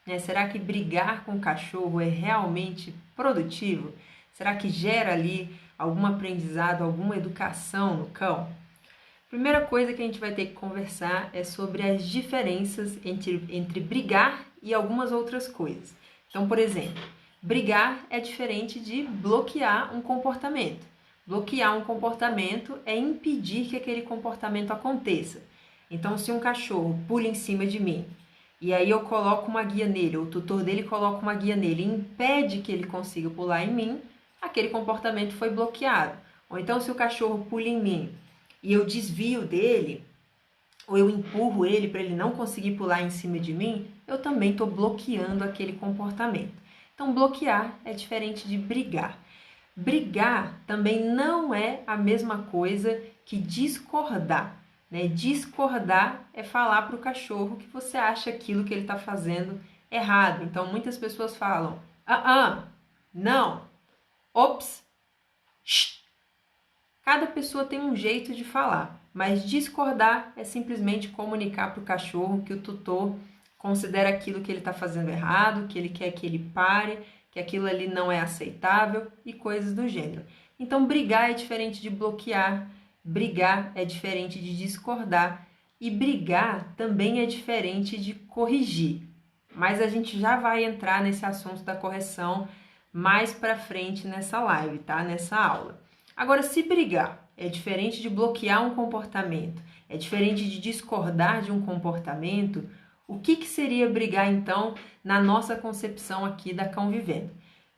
né? Será que brigar com o cachorro é realmente produtivo? Será que gera ali algum aprendizado, alguma educação no cão? Primeira coisa que a gente vai ter que conversar é sobre as diferenças entre brigar e algumas outras coisas. Então, por exemplo, brigar é diferente de bloquear um comportamento. Bloquear um comportamento é impedir que aquele comportamento aconteça. Então, se um cachorro pula em cima de mim e aí eu coloco uma guia nele, ou o tutor dele coloca uma guia nele e impede que ele consiga pular em mim, aquele comportamento foi bloqueado. Ou então, se o cachorro pula em mim e eu desvio dele, ou eu empurro ele para ele não conseguir pular em cima de mim, eu também estou bloqueando aquele comportamento. Então, bloquear é diferente de brigar. Brigar também não é a mesma coisa que discordar, né? Discordar é falar para o cachorro que você acha aquilo que ele está fazendo errado. Então, muitas pessoas falam, não, ops, shh. Cada pessoa tem um jeito de falar, mas discordar é simplesmente comunicar para o cachorro que o tutor considera aquilo que ele está fazendo errado, que ele quer que ele pare, que aquilo ali não é aceitável e coisas do gênero. Então, brigar é diferente de bloquear, brigar é diferente de discordar e brigar também é diferente de corrigir. Mas a gente já vai entrar nesse assunto da correção mais para frente nessa live, tá? Nessa aula. Agora, se brigar é diferente de bloquear um comportamento, é diferente de discordar de um comportamento, o que seria brigar, então, na nossa concepção aqui da Cão Vivendo?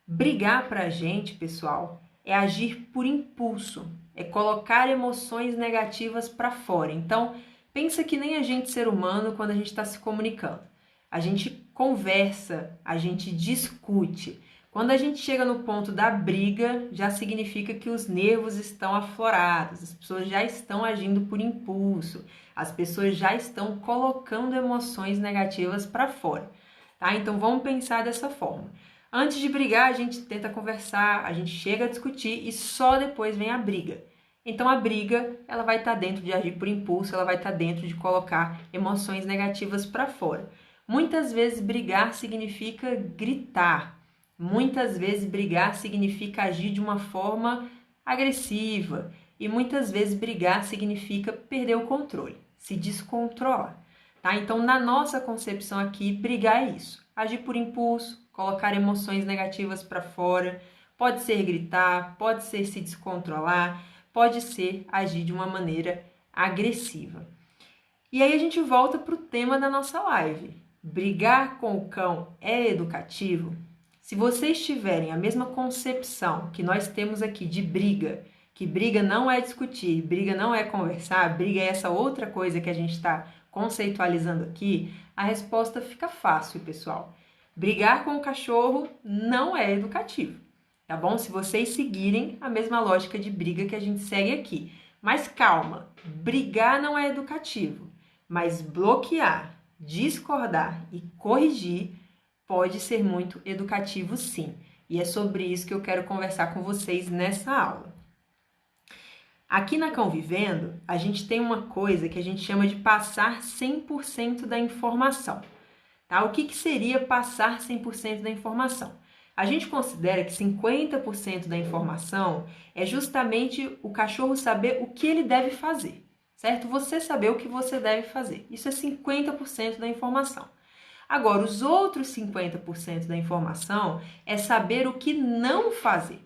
Brigar para a gente, pessoal, é agir por impulso, é colocar emoções negativas para fora. Então, pensa que nem a gente, ser humano, quando a gente está se comunicando. A gente conversa, a gente discute. Quando a gente chega no ponto da briga, já significa que os nervos estão aflorados, as pessoas já estão agindo por impulso, as pessoas já estão colocando emoções negativas para fora, tá? Então vamos pensar dessa forma. Antes de brigar, a gente tenta conversar, a gente chega a discutir e só depois vem a briga. Então a briga, ela vai estar dentro de agir por impulso, ela vai estar dentro de colocar emoções negativas para fora. Muitas vezes brigar significa gritar. Muitas vezes brigar significa agir de uma forma agressiva e muitas vezes brigar significa perder o controle, se descontrolar, tá? Então, na nossa concepção aqui, brigar é isso, agir por impulso, colocar emoções negativas para fora, pode ser gritar, pode ser se descontrolar, pode ser agir de uma maneira agressiva. E aí a gente volta para o tema da nossa live. Brigar com o cão é educativo? Se vocês tiverem a mesma concepção que nós temos aqui de briga, que briga não é discutir, briga não é conversar, briga é essa outra coisa que a gente está conceitualizando aqui, a resposta fica fácil, pessoal. Brigar com o cachorro não é educativo, tá bom? Se vocês seguirem a mesma lógica de briga que a gente segue aqui. Mas calma, brigar não é educativo, mas bloquear, discordar e corrigir pode ser muito educativo, sim. E é sobre isso que eu quero conversar com vocês nessa aula. Aqui na Cão Vivendo, a gente tem uma coisa que a gente chama de passar 100% da informação. Tá? O que seria passar 100% da informação? A gente considera que 50% da informação é justamente o cachorro saber o que ele deve fazer, certo? Você saber o que você deve fazer. Isso é 50% da informação. Agora, os outros 50% da informação é saber o que não fazer,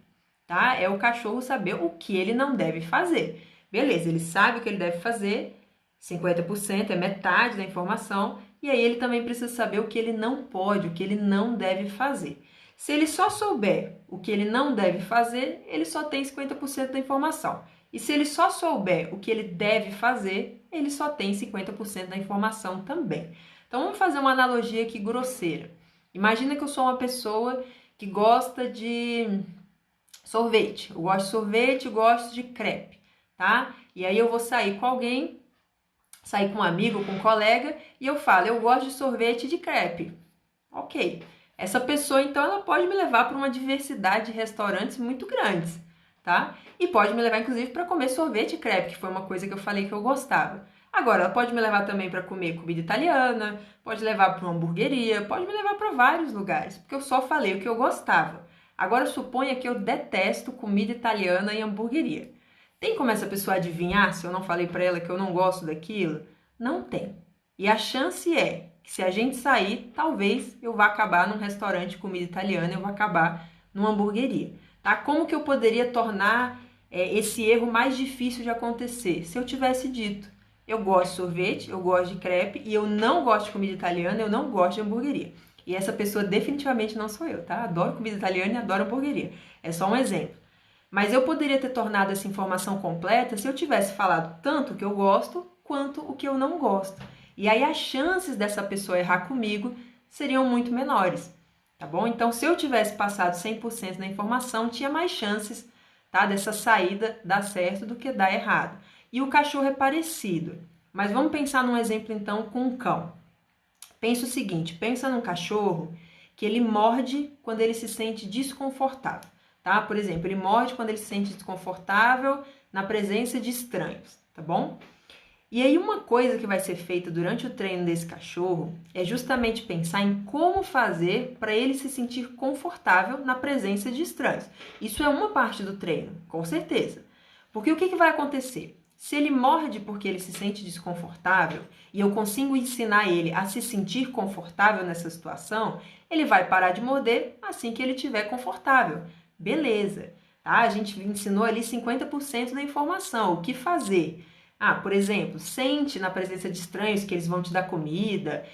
tá? É o cachorro saber o que ele não deve fazer. Beleza, ele sabe o que ele deve fazer, 50% é metade da informação, e aí ele também precisa saber o que ele não pode, o que ele não deve fazer. Se ele só souber o que ele não deve fazer, ele só tem 50% da informação. E se ele só souber o que ele deve fazer, ele só tem 50% da informação também. Então, vamos fazer uma analogia aqui grosseira. Imagina que eu sou uma pessoa que gosta de sorvete. Eu gosto de sorvete, gosto de crepe, tá? E aí eu vou sair com alguém, sair com um amigo, com um colega, e eu falo, eu gosto de sorvete e de crepe. Ok. Essa pessoa, então, ela pode me levar para uma diversidade de restaurantes muito grandes, tá? E pode me levar, inclusive, para comer sorvete e crepe, que foi uma coisa que eu falei que eu gostava. Agora, ela pode me levar também para comer comida italiana, pode levar para uma hamburgueria, pode me levar para vários lugares, porque eu só falei o que eu gostava. Agora, suponha que eu detesto comida italiana e hamburgueria. Tem como essa pessoa adivinhar se eu não falei para ela que eu não gosto daquilo? Não tem. E a chance é que se a gente sair, talvez eu vá acabar num restaurante de comida italiana, eu vou acabar numa hamburgueria. Tá? Como que eu poderia tornar esse erro mais difícil de acontecer? Se eu tivesse dito, eu gosto de sorvete, eu gosto de crepe e eu não gosto de comida italiana, eu não gosto de hamburgueria. E essa pessoa definitivamente não sou eu, tá? Adoro comida italiana e adoro hamburgueria. É só um exemplo. Mas eu poderia ter tornado essa informação completa se eu tivesse falado tanto o que eu gosto quanto o que eu não gosto. E aí as chances dessa pessoa errar comigo seriam muito menores, tá bom? Então, se eu tivesse passado 100% da informação, tinha mais chances, tá, dessa saída dar certo do que dar errado. E o cachorro é parecido. Mas vamos pensar num exemplo então com um cão. Pensa o seguinte, pensa num cachorro que ele morde quando ele se sente desconfortável. Tá? Por exemplo, ele morde quando ele se sente desconfortável na presença de estranhos, tá bom? E aí uma coisa que vai ser feita durante o treino desse cachorro é justamente pensar em como fazer para ele se sentir confortável na presença de estranhos. Isso é uma parte do treino, com certeza. Porque o que vai acontecer? Se ele morde porque ele se sente desconfortável e eu consigo ensinar ele a se sentir confortável nessa situação, ele vai parar de morder assim que ele estiver confortável. Beleza, tá? A gente ensinou ali 50% da informação. O que fazer? Por exemplo, sente na presença de estranhos que eles vão te dar comida,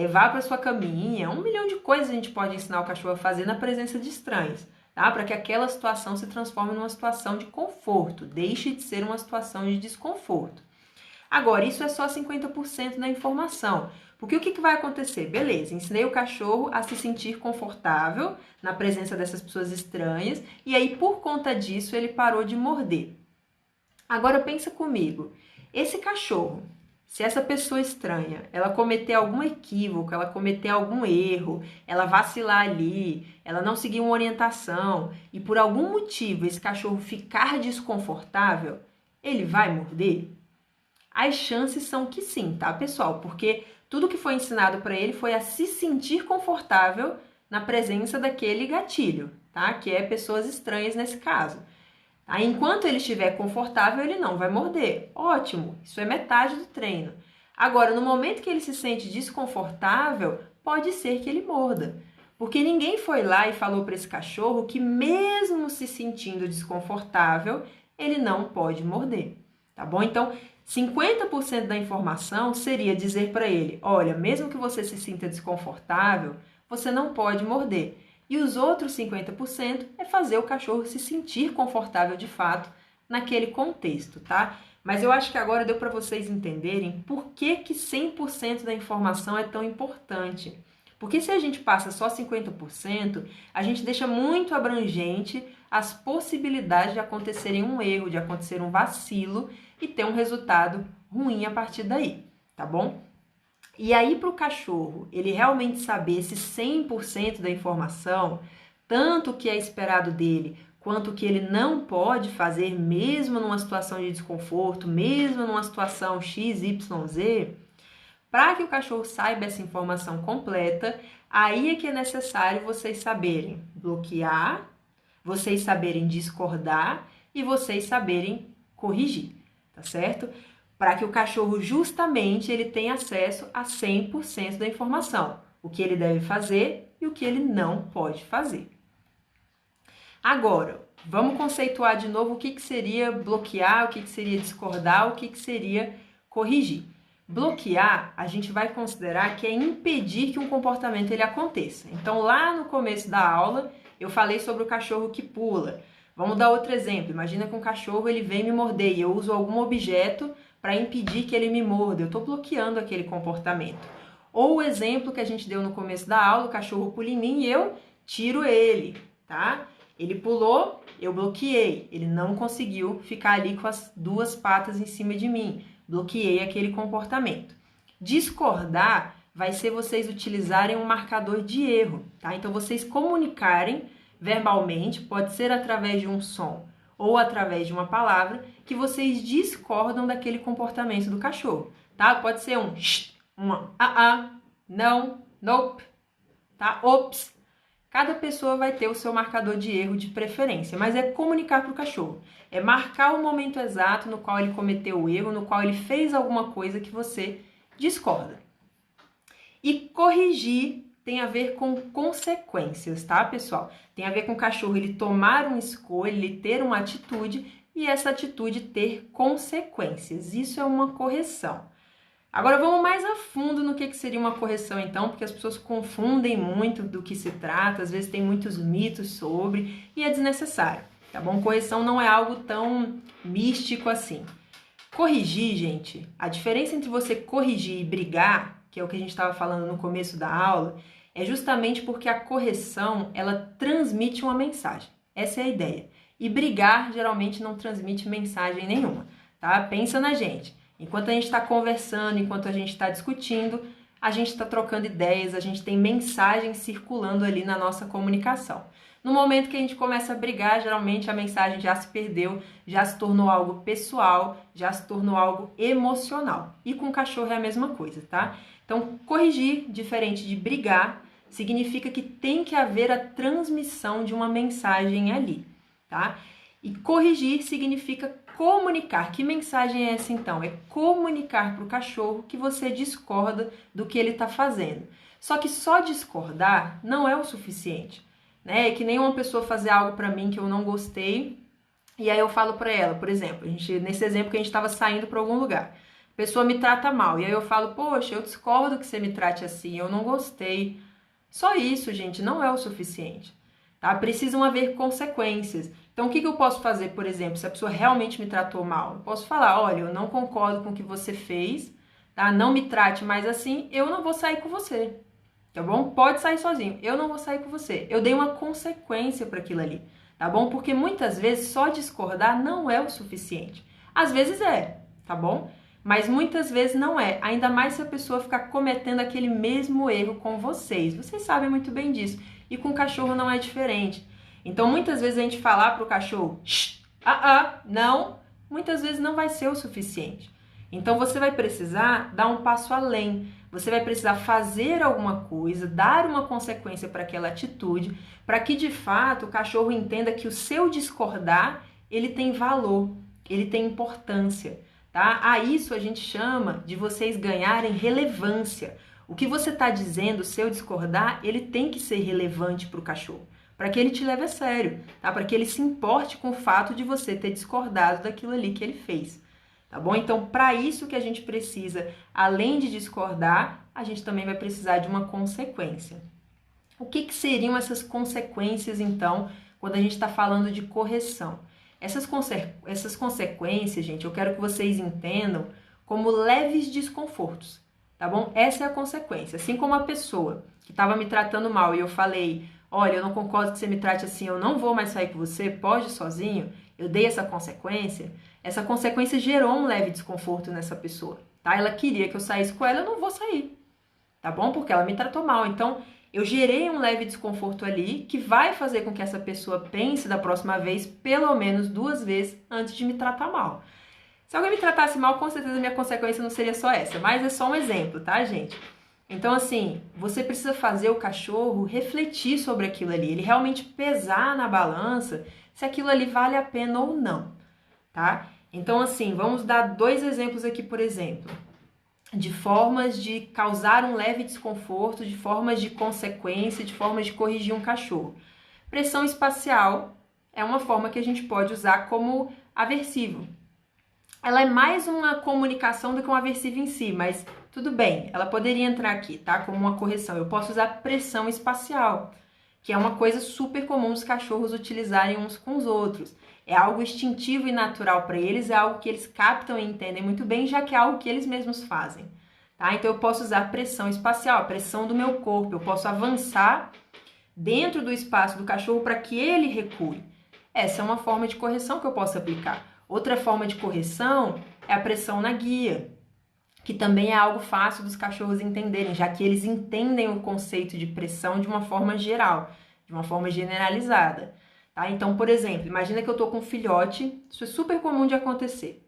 vá para sua caminha, 1 milhão de coisas a gente pode ensinar o cachorro a fazer na presença de estranhos, tá? Para que aquela situação se transforme numa situação de conforto, deixe de ser uma situação de desconforto. Agora, isso é só 50% da informação. Porque o que vai acontecer? Beleza, ensinei o cachorro a se sentir confortável na presença dessas pessoas estranhas e aí, por conta disso, ele parou de morder. Agora, pensa comigo. Esse cachorro, se essa pessoa estranha, ela cometer algum equívoco, ela cometer algum erro, ela vacilar ali, ela não seguir uma orientação e por algum motivo esse cachorro ficar desconfortável, ele vai morder? As chances são que sim, tá, pessoal? Porque tudo que foi ensinado para ele foi a se sentir confortável na presença daquele gatilho, tá? Que é pessoas estranhas nesse caso. Tá? Enquanto ele estiver confortável, ele não vai morder. Ótimo, isso é metade do treino. Agora, no momento que ele se sente desconfortável, pode ser que ele morda. Porque ninguém foi lá e falou para esse cachorro que mesmo se sentindo desconfortável, ele não pode morder, tá bom? Então, 50% da informação seria dizer para ele, olha, mesmo que você se sinta desconfortável, você não pode morder. E os outros 50% é fazer o cachorro se sentir confortável de fato naquele contexto, tá? Mas eu acho que agora deu para vocês entenderem por que 100% da informação é tão importante. Porque se a gente passa só 50%, a gente deixa muito abrangente as possibilidades de acontecerem um erro, de acontecer um vacilo e ter um resultado ruim a partir daí, tá bom? E aí para o cachorro, ele realmente saber esse 100% da informação, tanto o que é esperado dele, quanto o que ele não pode fazer, mesmo numa situação de desconforto, mesmo numa situação XYZ, para que o cachorro saiba essa informação completa, aí é que é necessário vocês saberem bloquear, vocês saberem discordar e vocês saberem corrigir, tá certo? Para que o cachorro justamente ele tenha acesso a 100% da informação, o que ele deve fazer e o que ele não pode fazer. Agora, vamos conceituar de novo o que seria bloquear, o que seria discordar, o que seria corrigir. Bloquear, a gente vai considerar que é impedir que um comportamento ele aconteça. Então, lá no começo da aula, eu falei sobre o cachorro que pula. Vamos dar outro exemplo. Imagina que um cachorro ele vem me morder e eu uso algum objeto para impedir que ele me morda. Eu estou bloqueando aquele comportamento. Ou o exemplo que a gente deu no começo da aula, o cachorro pula em mim e eu tiro ele, tá? Ele pulou, eu bloqueei. Ele não conseguiu ficar ali com as duas patas em cima de mim. Bloqueei aquele comportamento. Discordar vai ser vocês utilizarem um marcador de erro, tá? Então, vocês comunicarem verbalmente, pode ser através de um som ou através de uma palavra, que vocês discordam daquele comportamento do cachorro, tá? Pode ser um shh, não, nope, tá? Ops. Cada pessoa vai ter o seu marcador de erro de preferência, mas é comunicar para o cachorro. É marcar o momento exato no qual ele cometeu o erro, no qual ele fez alguma coisa que você discorda. E corrigir tem a ver com consequências, tá, pessoal? Tem a ver com o cachorro ele tomar uma escolha, ele ter uma atitude e essa atitude ter consequências. Isso é uma correção. Agora vamos mais a fundo no que seria uma correção então, porque as pessoas confundem muito do que se trata, às vezes tem muitos mitos sobre e é desnecessário, tá bom? Correção não é algo tão místico assim. Corrigir, gente, a diferença entre você corrigir e brigar, que é o que a gente estava falando no começo da aula, é justamente porque a correção, ela transmite uma mensagem. Essa é a ideia. E brigar geralmente não transmite mensagem nenhuma, tá? Pensa na gente. Enquanto a gente está conversando, enquanto a gente está discutindo, a gente está trocando ideias, a gente tem mensagens circulando ali na nossa comunicação. No momento que a gente começa a brigar, geralmente a mensagem já se perdeu, já se tornou algo pessoal, já se tornou algo emocional. E com o cachorro é a mesma coisa, tá? Então, corrigir, diferente de brigar, significa que tem que haver a transmissão de uma mensagem ali, tá? E corrigir significa comunicar. Que mensagem é essa então? É comunicar para o cachorro que você discorda do que ele está fazendo. Só que só discordar não é o suficiente, né? É que nem uma pessoa fazer algo para mim que eu não gostei e aí eu falo para ela, por exemplo, nesse exemplo que a gente estava saindo para algum lugar, a pessoa me trata mal e aí eu falo, poxa, eu discordo que você me trate assim, eu não gostei. Só isso, gente, não é o suficiente, tá? Precisam haver consequências. Então, o que eu posso fazer, por exemplo, se a pessoa realmente me tratou mal? Eu posso falar, olha, eu não concordo com o que você fez, tá? Não me trate mais assim, eu não vou sair com você, tá bom? Pode sair sozinho, eu não vou sair com você. Eu dei uma consequência para aquilo ali, tá bom? Porque muitas vezes só discordar não é o suficiente. Às vezes é, tá bom? Mas muitas vezes não é, ainda mais se a pessoa ficar cometendo aquele mesmo erro com vocês. Vocês sabem muito bem disso. E com o cachorro não é diferente. Então, muitas vezes a gente falar para o cachorro, não, muitas vezes não vai ser o suficiente. Então, você vai precisar dar um passo além. Você vai precisar fazer alguma coisa, dar uma consequência para aquela atitude, para que, de fato, o cachorro entenda que o seu discordar, ele tem valor, ele tem importância, tá? A isso a gente chama de vocês ganharem relevância. O que você está dizendo, o seu discordar, ele tem que ser relevante para o cachorro, para que ele te leve a sério, tá? Para que ele se importe com o fato de você ter discordado daquilo ali que ele fez, tá bom? Então, para isso que a gente precisa, além de discordar, a gente também vai precisar de uma consequência. O que seriam essas consequências, então, quando a gente está falando de correção? Essas consequências, gente, eu quero que vocês entendam como leves desconfortos, tá bom? Essa é a consequência. Assim como a pessoa que estava me tratando mal e eu falei, olha, eu não concordo que você me trate assim, eu não vou mais sair com você, pode ir sozinho, eu dei essa consequência gerou um leve desconforto nessa pessoa, tá? Ela queria que eu saísse com ela, eu não vou sair, tá bom? Porque ela me tratou mal, então eu gerei um leve desconforto ali que vai fazer com que essa pessoa pense da próxima vez pelo menos 2 vezes antes de me tratar mal. Se alguém me tratasse mal, com certeza minha consequência não seria só essa, mas é só um exemplo, tá, gente? Então, assim, você precisa fazer o cachorro refletir sobre aquilo ali, ele realmente pesar na balança se aquilo ali vale a pena ou não, tá? Então, assim, vamos dar 2 exemplos aqui, por exemplo, de formas de causar um leve desconforto, de formas de consequência, de formas de corrigir um cachorro. Pressão espacial é uma forma que a gente pode usar como aversivo. Ela é mais uma comunicação do que um aversivo em si, mas tudo bem, ela poderia entrar aqui, tá? Como uma correção. Eu posso usar pressão espacial, que é uma coisa super comum os cachorros utilizarem uns com os outros. É algo instintivo e natural para eles, é algo que eles captam e entendem muito bem, já que é algo que eles mesmos fazem, tá? Então eu posso usar pressão espacial, a pressão do meu corpo, eu posso avançar dentro do espaço do cachorro para que ele recue. Essa é uma forma de correção que eu posso aplicar. Outra forma de correção é a pressão na guia, que também é algo fácil dos cachorros entenderem, já que eles entendem o conceito de pressão de uma forma geral, de uma forma generalizada, tá? Então, por exemplo, imagina que eu tô com um filhote, isso é super comum de acontecer.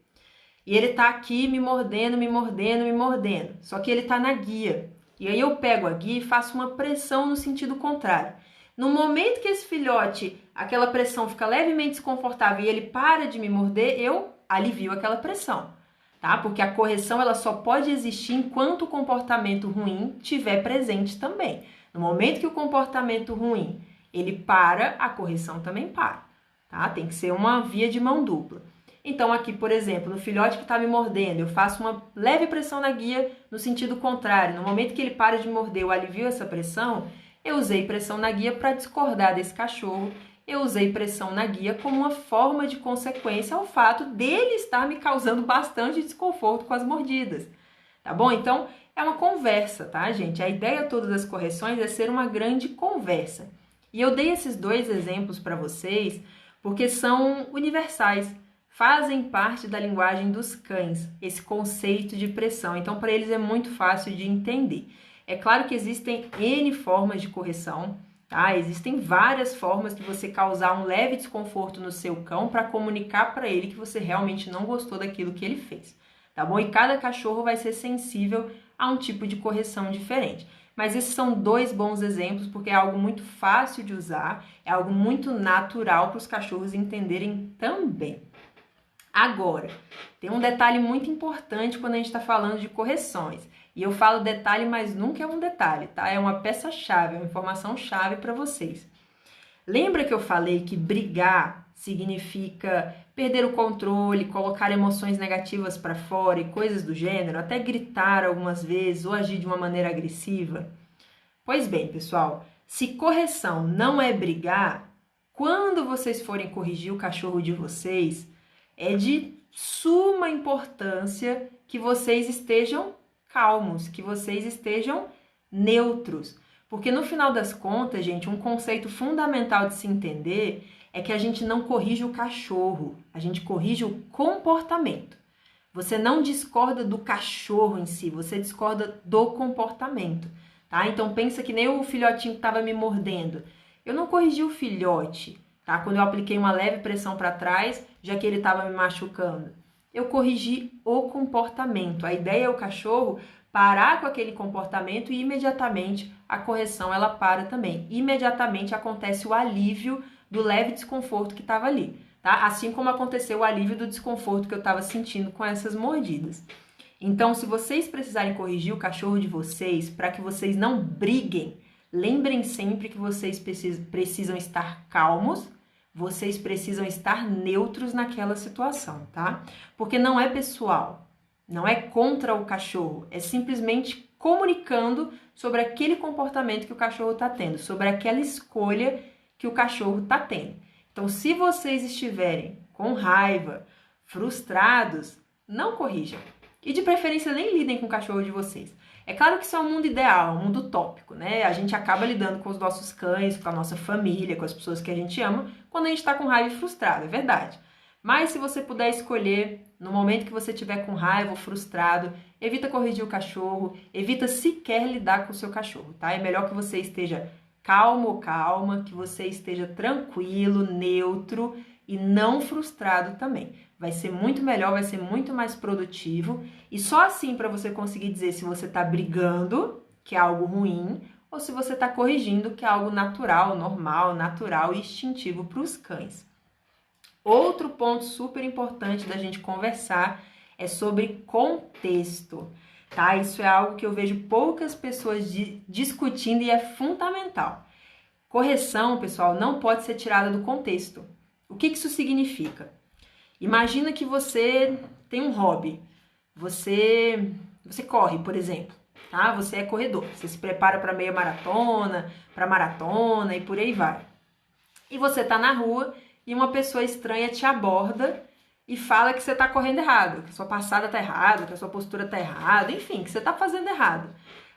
E ele tá aqui me mordendo, me mordendo, me mordendo. Só que ele tá na guia. E aí eu pego a guia e faço uma pressão no sentido contrário. No momento que esse filhote, aquela pressão fica levemente desconfortável e ele para de me morder, eu alivio aquela pressão, tá? Porque a correção ela só pode existir enquanto o comportamento ruim estiver presente também. No momento que o comportamento ruim ele para, a correção também para, tá? Tem que ser uma via de mão dupla. Então aqui, por exemplo, no filhote que está me mordendo, eu faço uma leve pressão na guia no sentido contrário. No momento que ele para de morder, eu alivio essa pressão. Eu usei pressão na guia para discordar desse cachorro. Eu usei pressão na guia como uma forma de consequência ao fato dele estar me causando bastante desconforto com as mordidas. Tá bom? Então, é uma conversa, tá, gente? A ideia toda das correções é ser uma grande conversa. E eu dei esses dois exemplos para vocês porque são universais, fazem parte da linguagem dos cães, esse conceito de pressão. Então, para eles é muito fácil de entender. É claro que existem N formas de correção, tá? Existem várias formas de você causar um leve desconforto no seu cão para comunicar para ele que você realmente não gostou daquilo que ele fez, tá bom? E cada cachorro vai ser sensível a um tipo de correção diferente. Mas esses são dois bons exemplos porque é algo muito fácil de usar, é algo muito natural para os cachorros entenderem também. Agora, tem um detalhe muito importante quando a gente está falando de correções. E eu falo detalhe, mas nunca é um detalhe, tá? É uma peça-chave, é uma informação-chave para vocês. Lembra que eu falei que brigar significa perder o controle, colocar emoções negativas para fora e coisas do gênero, até gritar algumas vezes ou agir de uma maneira agressiva? Pois bem, pessoal, se correção não é brigar, quando vocês forem corrigir o cachorro de vocês, é de suma importância que vocês estejam calmos, que vocês estejam neutros. Porque no final das contas, gente, um conceito fundamental de se entender é que a gente não corrige o cachorro, a gente corrige o comportamento. Você não discorda do cachorro em si, você discorda do comportamento, tá? Então pensa que nem o filhotinho que estava me mordendo. Eu não corrigi o filhote, tá? Quando eu apliquei uma leve pressão para trás, já que ele estava me machucando. Eu corrigi o comportamento. A ideia é o cachorro parar com aquele comportamento e imediatamente a correção ela para também. Imediatamente acontece o alívio do leve desconforto que estava ali, tá? Assim como aconteceu o alívio do desconforto que eu estava sentindo com essas mordidas. Então, se vocês precisarem corrigir o cachorro de vocês para que vocês não briguem, lembrem sempre que vocês precisam estar calmos. Vocês precisam estar neutros naquela situação, tá? Porque não é pessoal, não é contra o cachorro, é simplesmente comunicando sobre aquele comportamento que o cachorro está tendo, sobre aquela escolha que o cachorro está tendo. Então, se vocês estiverem com raiva, frustrados, não corrijam. E de preferência nem lidem com o cachorro de vocês. É claro que isso é um mundo ideal, um mundo utópico, né? A gente acaba lidando com os nossos cães, com a nossa família, com as pessoas que a gente ama, quando a gente está com raiva e frustrado, é verdade. Mas se você puder escolher, no momento que você estiver com raiva ou frustrado, evita corrigir o cachorro, evita sequer lidar com o seu cachorro, tá? É melhor que você esteja calmo ou calma, que você esteja tranquilo, neutro e não frustrado também. Vai ser muito melhor, vai ser muito mais produtivo. E só assim para você conseguir dizer se você está brigando, que é algo ruim, ou se você está corrigindo, que é algo natural, normal, natural e instintivo para os cães. Outro ponto super importante da gente conversar é sobre contexto, tá? Isso é algo que eu vejo poucas pessoas discutindo e é fundamental. Correção, pessoal, não pode ser tirada do contexto. O que isso significa? Imagina que você tem um hobby, você corre, por exemplo, tá? Você é corredor, você se prepara para meia maratona, para maratona e por aí vai. E você tá na rua e uma pessoa estranha te aborda e fala que você tá correndo errado, que a sua passada tá errada, que a sua postura tá errada, enfim, que você tá fazendo errado.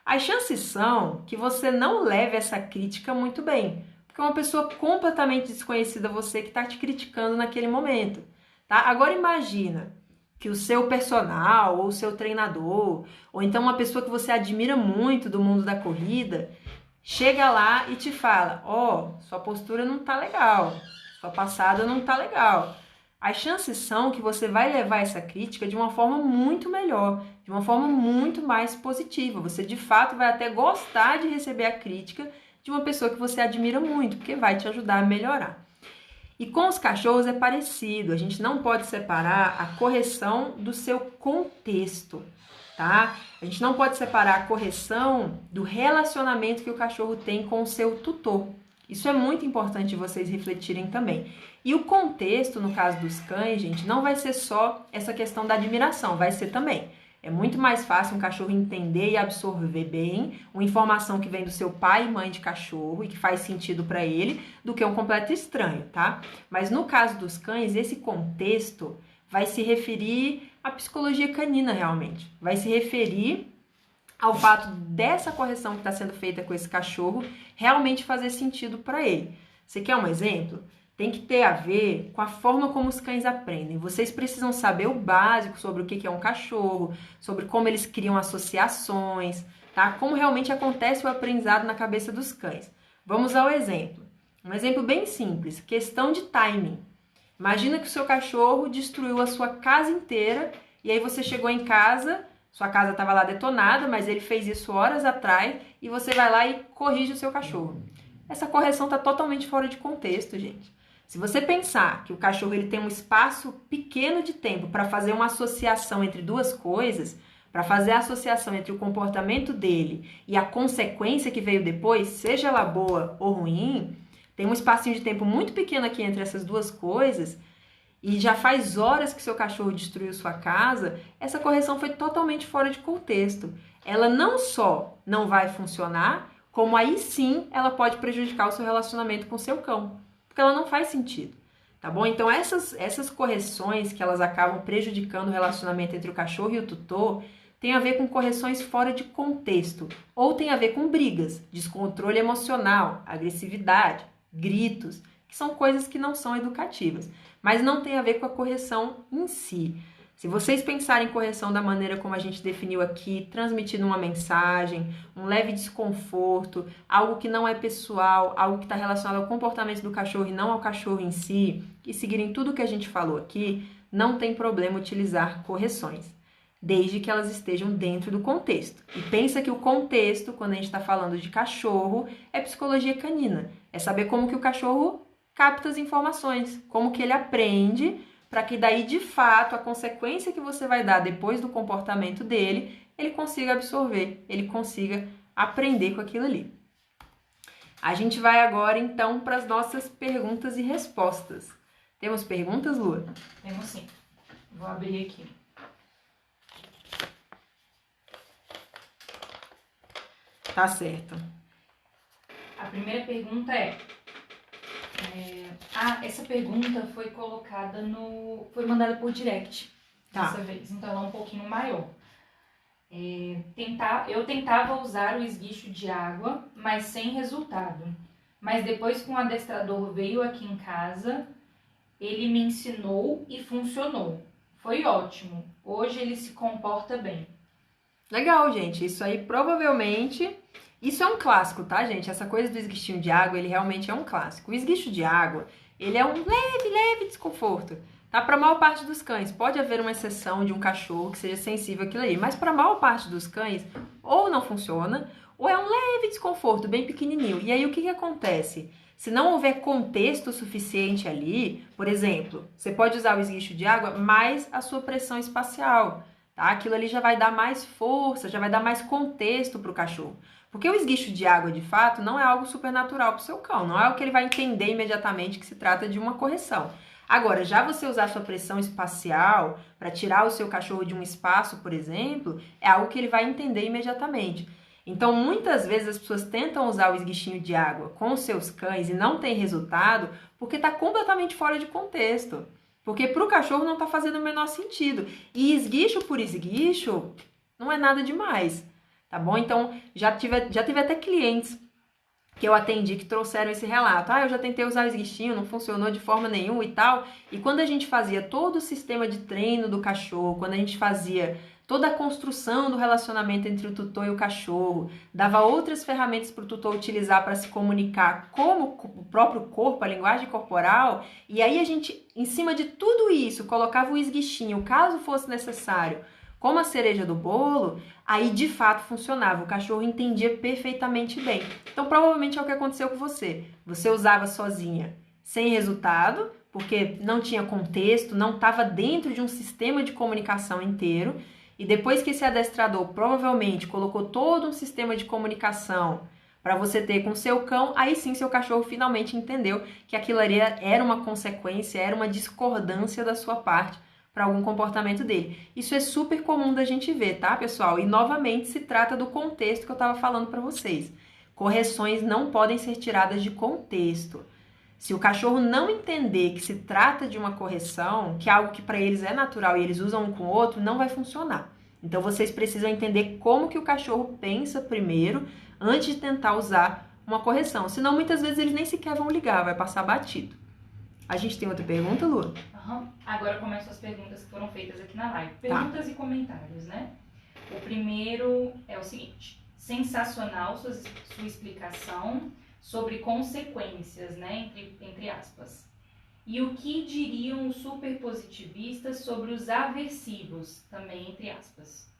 As chances são que você não leve essa crítica muito bem, porque é uma pessoa completamente desconhecida a você que tá te criticando naquele momento. Tá? Agora imagina que o seu personal ou o seu treinador, ou então uma pessoa que você admira muito do mundo da corrida, chega lá e te fala, sua postura não tá legal, sua passada não tá legal. as chances são que você vai levar essa crítica de uma forma muito melhor, de uma forma muito mais positiva. Você, de fato, vai até gostar de receber a crítica de uma pessoa que você admira muito, porque vai te ajudar a melhorar. E com os cachorros é parecido, a gente não pode separar a correção do seu contexto, tá? A gente não pode separar a correção do relacionamento que o cachorro tem com o seu tutor. Isso é muito importante vocês refletirem também. E o contexto, no caso dos cães, gente, não vai ser só essa questão da admiração, vai ser também. É muito mais fácil um cachorro entender e absorver bem uma informação que vem do seu pai e mãe de cachorro e que faz sentido para ele do que um completo estranho, tá? Mas no caso dos cães, esse contexto vai se referir à psicologia canina realmente. Vai se referir ao fato dessa correção que está sendo feita com esse cachorro realmente fazer sentido para ele. Você quer um exemplo? Tem que ter a ver com a forma como os cães aprendem. Vocês precisam saber o básico sobre o que é um cachorro, sobre como eles criam associações, tá? Como realmente acontece o aprendizado na cabeça dos cães. Vamos ao exemplo. Um exemplo bem simples, questão de timing. Imagina que o seu cachorro destruiu a sua casa inteira e aí você chegou em casa, sua casa estava lá detonada, mas ele fez isso horas atrás e você vai lá e corrige o seu cachorro. Essa correção está totalmente fora de contexto, gente. Se você pensar que o cachorro ele tem um espaço pequeno de tempo para fazer uma associação entre duas coisas, para fazer a associação entre o comportamento dele e a consequência que veio depois, seja ela boa ou ruim, tem um espacinho de tempo muito pequeno aqui entre essas duas coisas e já faz horas que seu cachorro destruiu sua casa, essa correção foi totalmente fora de contexto. Ela não só não vai funcionar, como aí sim ela pode prejudicar o seu relacionamento com o seu cão, porque ela não faz sentido, tá bom? Então essas correções que elas acabam prejudicando o relacionamento entre o cachorro e o tutor tem a ver com correções fora de contexto, ou tem a ver com brigas, descontrole emocional, agressividade, gritos, que são coisas que não são educativas, mas não tem a ver com a correção em si. Se vocês pensarem em correção da maneira como a gente definiu aqui, transmitindo uma mensagem, um leve desconforto, algo que não é pessoal, algo que está relacionado ao comportamento do cachorro e não ao cachorro em si, e seguirem tudo o que a gente falou aqui, não tem problema utilizar correções, desde que elas estejam dentro do contexto. E pensa que o contexto, quando a gente está falando de cachorro, é psicologia canina. É saber como que o cachorro capta as informações, como que ele aprende, para que daí, de fato, a consequência que você vai dar depois do comportamento dele, ele consiga absorver, ele consiga aprender com aquilo ali. A gente vai agora, então, para as nossas perguntas e respostas. Temos perguntas, Lua? Temos sim. Vou abrir aqui. Tá certo. A primeira pergunta é... essa pergunta foi colocada foi mandada por direct dessa vez, então ela é um pouquinho maior. Eu tentava usar o esguicho de água, mas sem resultado. Mas depois que um adestrador veio aqui em casa, ele me ensinou e funcionou. Foi ótimo. Hoje ele se comporta bem. Legal, gente. Isso aí provavelmente... Isso é um clássico, tá, gente? Essa coisa do esguichinho de água, ele realmente é um clássico. O esguicho de água, ele é um leve desconforto, tá? Para a maior parte dos cães. Pode haver uma exceção de um cachorro que seja sensível àquilo aí, mas para a maior parte dos cães, ou não funciona, ou é um leve desconforto, bem pequenininho. E aí, o que acontece? Se não houver contexto suficiente ali, por exemplo, você pode usar o esguicho de água mais a sua pressão espacial, tá? Aquilo ali já vai dar mais força, já vai dar mais contexto para o cachorro. Porque o esguicho de água, de fato, não é algo supernatural para o seu cão. Não é o que ele vai entender imediatamente que se trata de uma correção. Agora, já você usar sua pressão espacial para tirar o seu cachorro de um espaço, por exemplo, é algo que ele vai entender imediatamente. Então, muitas vezes as pessoas tentam usar o esguichinho de água com os seus cães e não tem resultado porque está completamente fora de contexto. Porque para o cachorro não está fazendo o menor sentido. E esguicho por esguicho não é nada demais. Tá bom? Então, já tive até clientes que eu atendi que trouxeram esse relato. Eu já tentei usar o esguichinho, não funcionou de forma nenhuma e tal. E quando a gente fazia todo o sistema de treino do cachorro, quando a gente fazia toda a construção do relacionamento entre o tutor e o cachorro, dava outras ferramentas para o tutor utilizar para se comunicar como o próprio corpo, a linguagem corporal, e aí a gente, em cima de tudo isso, colocava o esguichinho, caso fosse necessário, como a cereja do bolo, aí de fato funcionava, o cachorro entendia perfeitamente bem. Então provavelmente é o que aconteceu com você. Você usava sozinha sem resultado, porque não tinha contexto, não estava dentro de um sistema de comunicação inteiro, e depois que esse adestrador provavelmente colocou todo um sistema de comunicação para você ter com o seu cão, aí sim seu cachorro finalmente entendeu que aquilo ali era uma consequência, era uma discordância da sua parte para algum comportamento dele. Isso é super comum da gente ver, tá, pessoal? E novamente se trata do contexto que eu estava falando para vocês. Correções não podem ser tiradas de contexto. Se o cachorro não entender que se trata de uma correção, que é algo que para eles é natural e eles usam um com o outro, não vai funcionar. Então vocês precisam entender como que o cachorro pensa primeiro, antes de tentar usar uma correção. Senão muitas vezes eles nem sequer vão ligar, vai passar batido. A gente tem outra pergunta, Lu? Agora começam as perguntas que foram feitas aqui na live. Perguntas e comentários, né? O primeiro é o seguinte: sensacional sua explicação sobre consequências, né, entre aspas. E o que diriam os superpositivistas sobre os aversivos, também entre aspas?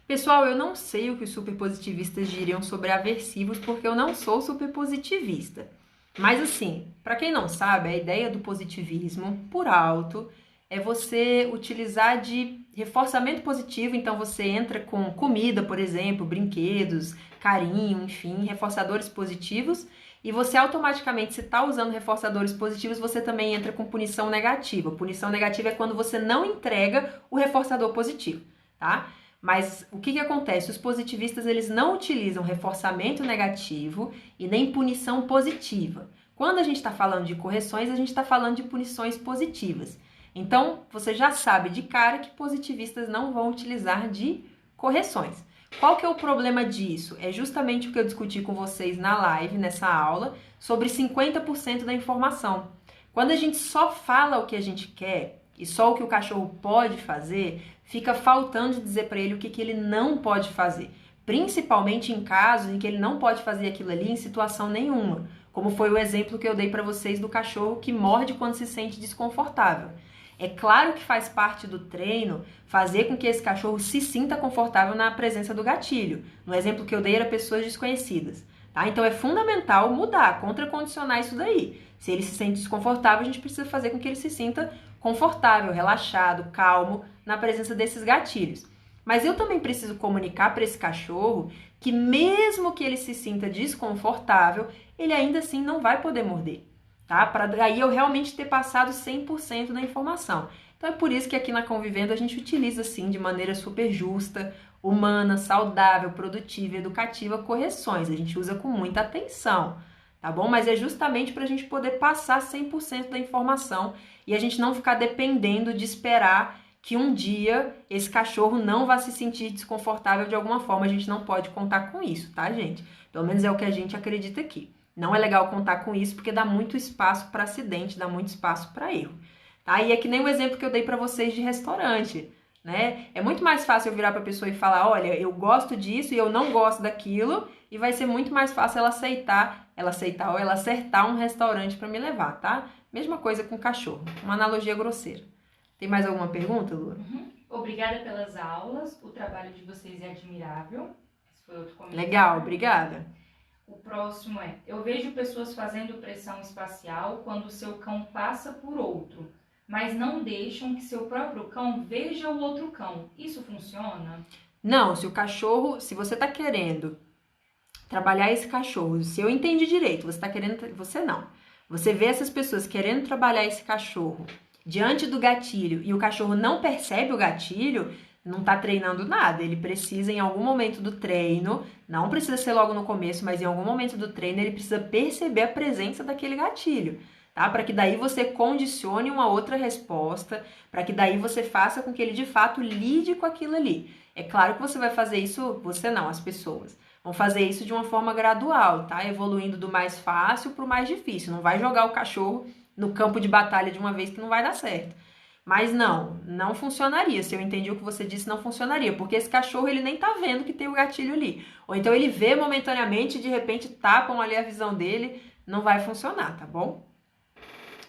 Pessoal, eu não sei o que os superpositivistas diriam sobre aversivos, porque eu não sou superpositivista. Mas assim, para quem não sabe, a ideia do positivismo, por alto, é você utilizar de reforçamento positivo, então você entra com comida, por exemplo, brinquedos, carinho, enfim, reforçadores positivos, e você automaticamente, se está usando reforçadores positivos, você também entra com punição negativa. Punição negativa é quando você não entrega o reforçador positivo, tá? Mas o que acontece? Os positivistas, eles não utilizam reforçamento negativo e nem punição positiva. Quando a gente está falando de correções, a gente está falando de punições positivas. Então, você já sabe de cara que positivistas não vão utilizar de correções. Qual que é o problema disso? É justamente o que eu discuti com vocês na live, nessa aula, sobre 50% da informação. Quando a gente só fala o que a gente quer e só o que o cachorro pode fazer, fica faltando dizer para ele o que ele não pode fazer. Principalmente em casos em que ele não pode fazer aquilo ali em situação nenhuma. Como foi o exemplo que eu dei para vocês do cachorro que morde quando se sente desconfortável. É claro que faz parte do treino fazer com que esse cachorro se sinta confortável na presença do gatilho. No exemplo que eu dei era pessoas desconhecidas. Tá? Então é fundamental mudar, contracondicionar isso daí. Se ele se sente desconfortável, a gente precisa fazer com que ele se sinta confortável, relaxado, calmo na presença desses gatilhos. Mas eu também preciso comunicar para esse cachorro que mesmo que ele se sinta desconfortável, ele ainda assim não vai poder morder. Tá? Para daí eu realmente ter passado 100% da informação. Então é por isso que aqui na Convivendo a gente utiliza assim de maneira super justa, humana, saudável, produtiva, educativa, correções. A gente usa com muita atenção, tá bom? Mas é justamente para a gente poder passar 100% da informação e a gente não ficar dependendo de esperar que um dia esse cachorro não vá se sentir desconfortável de alguma forma. A gente não pode contar com isso, tá, gente? Pelo menos é o que a gente acredita aqui. Não é legal contar com isso porque dá muito espaço para acidente, dá muito espaço para erro. Tá? E é que nem o exemplo que eu dei para vocês de restaurante, né? É muito mais fácil eu virar para a pessoa e falar, olha, eu gosto disso e eu não gosto daquilo, e vai ser muito mais fácil ela aceitar ou ela acertar um restaurante para me levar, tá? Mesma coisa com cachorro, uma analogia grosseira. Tem mais alguma pergunta, Lu? Obrigada pelas aulas, o trabalho de vocês é admirável. Esse foi outro comentário. Legal, obrigada. O próximo é: eu vejo pessoas fazendo pressão espacial quando o seu cão passa por outro, mas não deixam que seu próprio cão veja o outro cão. Isso funciona? Não, se você tá querendo trabalhar esse cachorro, se eu entendi direito, você não. Você vê essas pessoas querendo trabalhar esse cachorro diante do gatilho e o cachorro não percebe o gatilho, não está treinando nada. Ele precisa, em algum momento do treino, não precisa ser logo no começo, mas em algum momento do treino, ele precisa perceber a presença daquele gatilho, tá? Para que daí você condicione uma outra resposta, para que daí você faça com que ele, de fato, lide com aquilo ali. É claro que você vai fazer isso, você não, as pessoas vão fazer isso de uma forma gradual, tá? Evoluindo do mais fácil para o mais difícil. Não vai jogar o cachorro no campo de batalha de uma vez que não vai dar certo. Mas não funcionaria. Se eu entendi o que você disse, não funcionaria, porque esse cachorro ele nem tá vendo que tem o gatilho ali. Ou então ele vê momentaneamente e de repente tapam ali a visão dele, não vai funcionar, tá bom?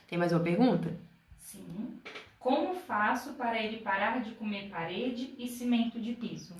Tem mais uma pergunta? Sim. Como faço para ele parar de comer parede e cimento de piso?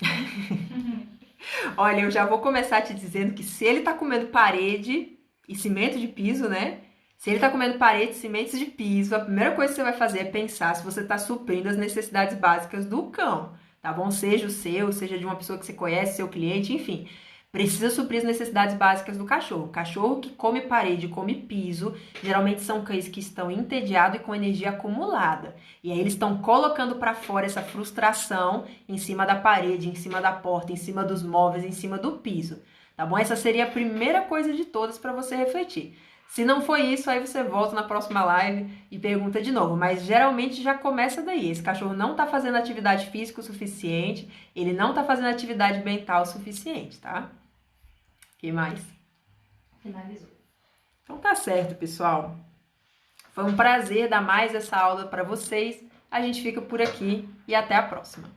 Olha, eu já vou começar te dizendo que se ele tá comendo parede e cimento de piso, né? Se ele tá comendo parede e cimento de piso, a primeira coisa que você vai fazer é pensar se você tá suprindo as necessidades básicas do cão, tá bom? Seja o seu, seja de uma pessoa que você conhece, seu cliente, enfim. Precisa suprir as necessidades básicas do cachorro. Cachorro que come parede, come piso, geralmente são cães que estão entediados e com energia acumulada. E aí eles estão colocando para fora essa frustração em cima da parede, em cima da porta, em cima dos móveis, em cima do piso. Tá bom? Essa seria a primeira coisa de todas para você refletir. Se não foi isso, aí você volta na próxima live e pergunta de novo. Mas geralmente já começa daí. Esse cachorro não está fazendo atividade física o suficiente, ele não está fazendo atividade mental o suficiente, tá? O que mais? Finalizou. Então tá certo, pessoal. Foi um prazer dar mais essa aula para vocês. A gente fica por aqui e até a próxima.